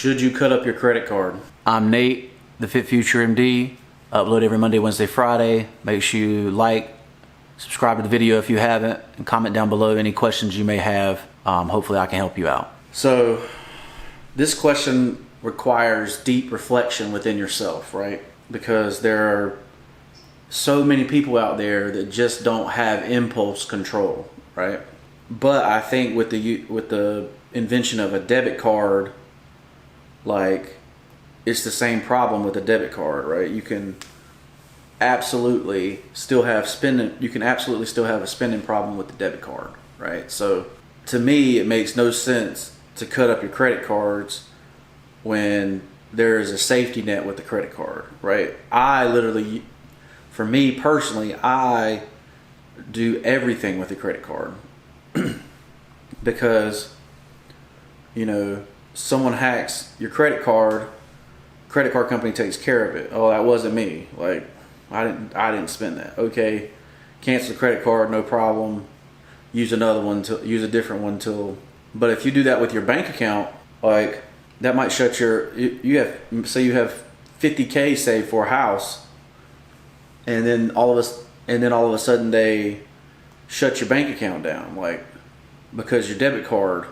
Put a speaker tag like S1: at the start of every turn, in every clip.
S1: Should you cut up your credit card?
S2: I'm Nate, the FitFutureMD. Upload every Monday, Wednesday, Friday. Make sure you like, subscribe to the video if you haven't, and comment down below any questions you may have. Hopefully I can help you out.
S1: So this question requires deep reflection within yourself, right? Because there are so many people out there that just don't have impulse control, right? But I think with the invention of a debit card, like, it's the same problem with a debit card, right? You can absolutely still have spending. You can absolutely still have a spending problem with the debit card, right? So to me, it makes no sense to cut up your credit cards when there is a safety net with the credit card, right? I literally, for me personally, I do everything with the credit card because, you know, someone hacks your credit card company takes care of it. Oh, that wasn't me. Like, I didn't spend that. Okay, cancel the credit card, no problem. Use another one use a different one till. But if you do that with your bank account, like, that might shut you have, say you have $50K saved for a house, and then all of a sudden they shut your bank account down, like, because your debit card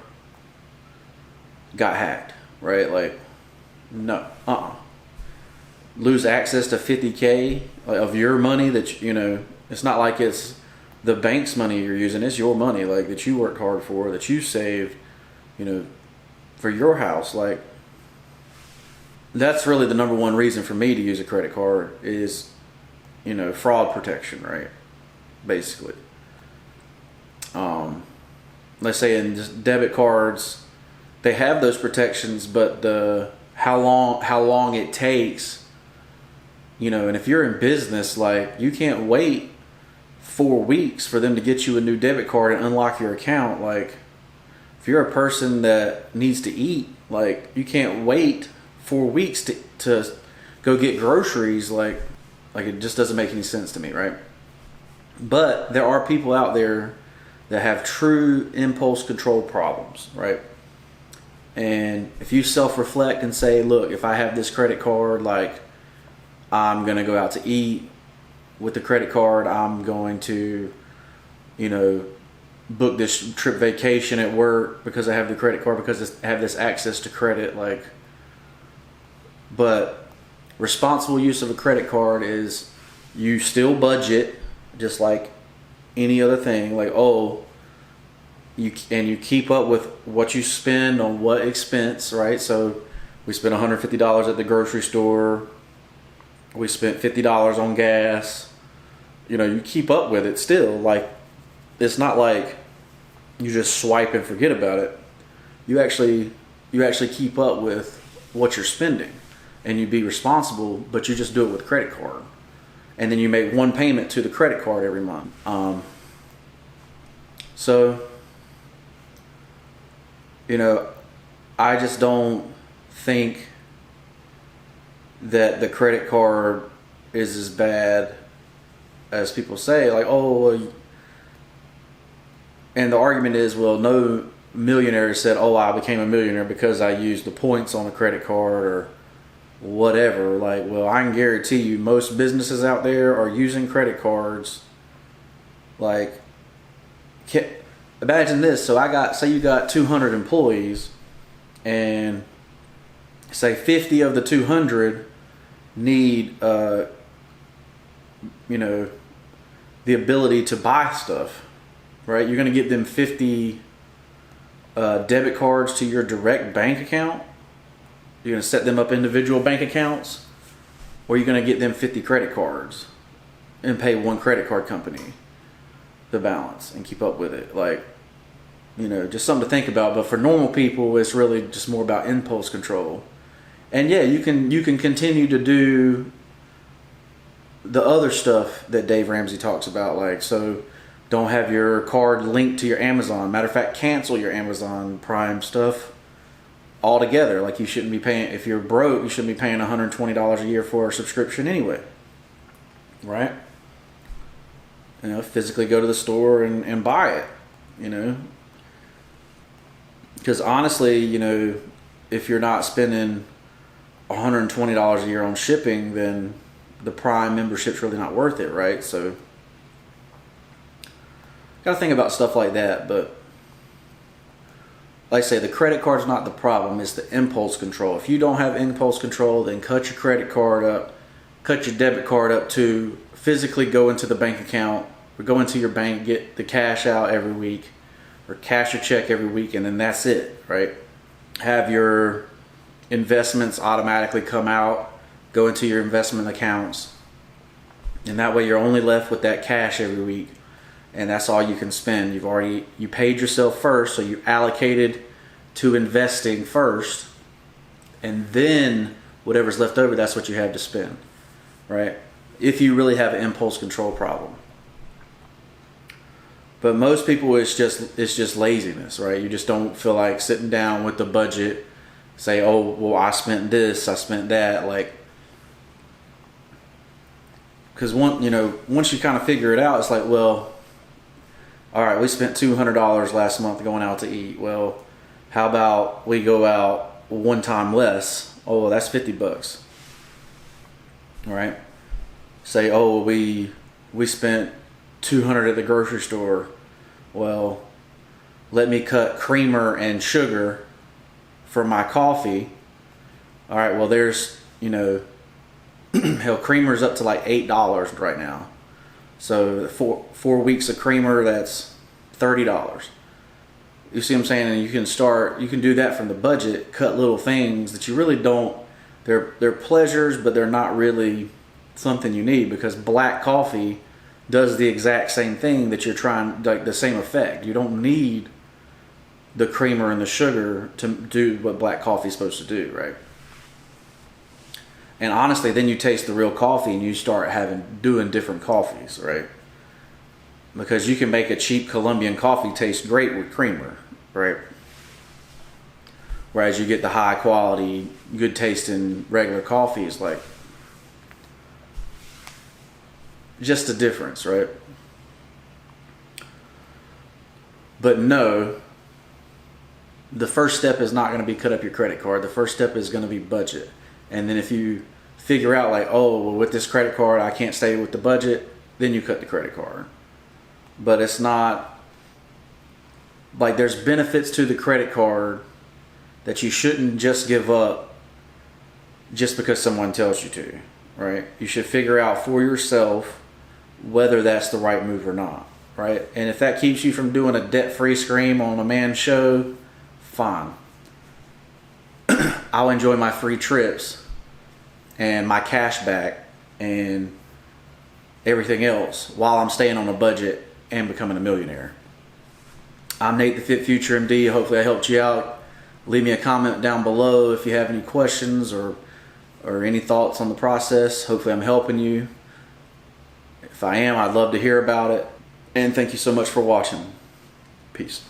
S1: got hacked, right? Like, no, lose access to $50K of your money that, you know, it's not like it's the bank's money you're using, it's your money, like, that you worked hard for, that you saved, you know, for your house. Like, that's really the number one reason for me to use a credit card is, you know, fraud protection, right? Basically. Let's say in just debit cards, they have those protections, but how long it takes, you know, and if you're in business, like, you can't wait 4 weeks for them to get you a new debit card and unlock your account. Like, if you're a person that needs to eat, like, you can't wait 4 weeks to go get groceries. Like it just doesn't make any sense to me, right? But there are people out there that have true impulse control problems, right? And if you self-reflect and say, look, if I have this credit card, like, I'm going to go out to eat with the credit card. I'm going to, you know, book this trip vacation at work because I have the credit card, because I have this access to credit. Like, but responsible use of a credit card is you still budget just like any other thing. Like, you keep up with what you spend on what expense, right? So we spent $150 at the grocery store. We spent $50 on gas. You know, you keep up with it still. Like, it's not like you just swipe and forget about it. You actually keep up with what you're spending, and you be responsible, but you just do it with a credit card. And then you make one payment to the credit card every month. So, you know, I just don't think that the credit card is as bad as people say. Like, and the argument is, well, no millionaire said, I became a millionaire because I used the points on a credit card or whatever. Like, well, I can guarantee you most businesses out there are using credit cards. Like, imagine this. So say you got 200 employees, and say 50 of the 200 need, you know, the ability to buy stuff, right? You're going to get them 50 debit cards to your direct bank account. You're going to set them up individual bank accounts, or you're going to get them 50 credit cards and pay one credit card company the balance and keep up with it. Like, you know, just something to think about. But for normal people, it's really just more about impulse control. And yeah, you can continue to do the other stuff that Dave Ramsey talks about. Like, so don't have your card linked to your Amazon. Matter of fact, cancel your Amazon Prime stuff altogether. Like, you shouldn't be paying, if you're broke, you shouldn't be paying $120 a year for a subscription anyway, right? You know, physically go to the store and buy it, you know. Because honestly, you know, if you're not spending $120 a year on shipping, then the Prime membership's really not worth it, right? So gotta think about stuff like that. But like I say, the credit card's not the problem, it's the impulse control. If you don't have impulse control, then cut your credit card up, cut your debit card up to physically go into the bank account, or go into your bank, get the cash out every week, or cash your check every week, and then that's it, right? Have your investments automatically come out, go into your investment accounts, and that way you're only left with that cash every week, and that's all you can spend. You paid yourself first, so you allocated to investing first, and then whatever's left over, that's what you have to spend, right? If you really have an impulse control problem. But most people, it's just laziness, right? You just don't feel like sitting down with the budget, say, oh, well, I spent this, I spent that, like, because once you kind of figure it out, it's like, well, all right, we spent $200 last month going out to eat. Well, how about we go out one time less? Oh, well, that's $50, all right? Say, oh, we spent $200 at the grocery store. Well, let me cut creamer and sugar for my coffee. All right, well, there's, hell, creamer's up to like $8 right now. So 4 weeks of creamer, that's $30. You see what I'm saying? And you can do that from the budget, cut little things that you really don't, they're pleasures, but they're not really something you need, because black coffee does the exact same thing that you're trying, like the same effect. You don't need the creamer and the sugar to do what black coffee is supposed to do, right? And honestly, then you taste the real coffee and you start doing different coffees, right? Because you can make a cheap Colombian coffee taste great with creamer, right? Whereas you get the high quality, good tasting regular coffees, like, just a difference, right? But no, the first step is not going to be cut up your credit card. The first step is going to be budget. And then if you figure out like, oh, well, with this credit card, I can't stay with the budget, then you cut the credit card. But it's not, like, there's benefits to the credit card that you shouldn't just give up just because someone tells you to, right? You should figure out for yourself whether that's the right move or not, right? And if that keeps you from doing a debt-free scream on a man's show, fine. I'll enjoy my free trips and my cash back and everything else while I'm staying on a budget and becoming a millionaire. I'm Nate, the Fit Future MD. Hopefully I helped you out. Leave me a comment down below if you have any questions or any thoughts on the process. Hopefully I'm helping you. If I am, I'd love to hear about it. And thank you so much for watching. Peace.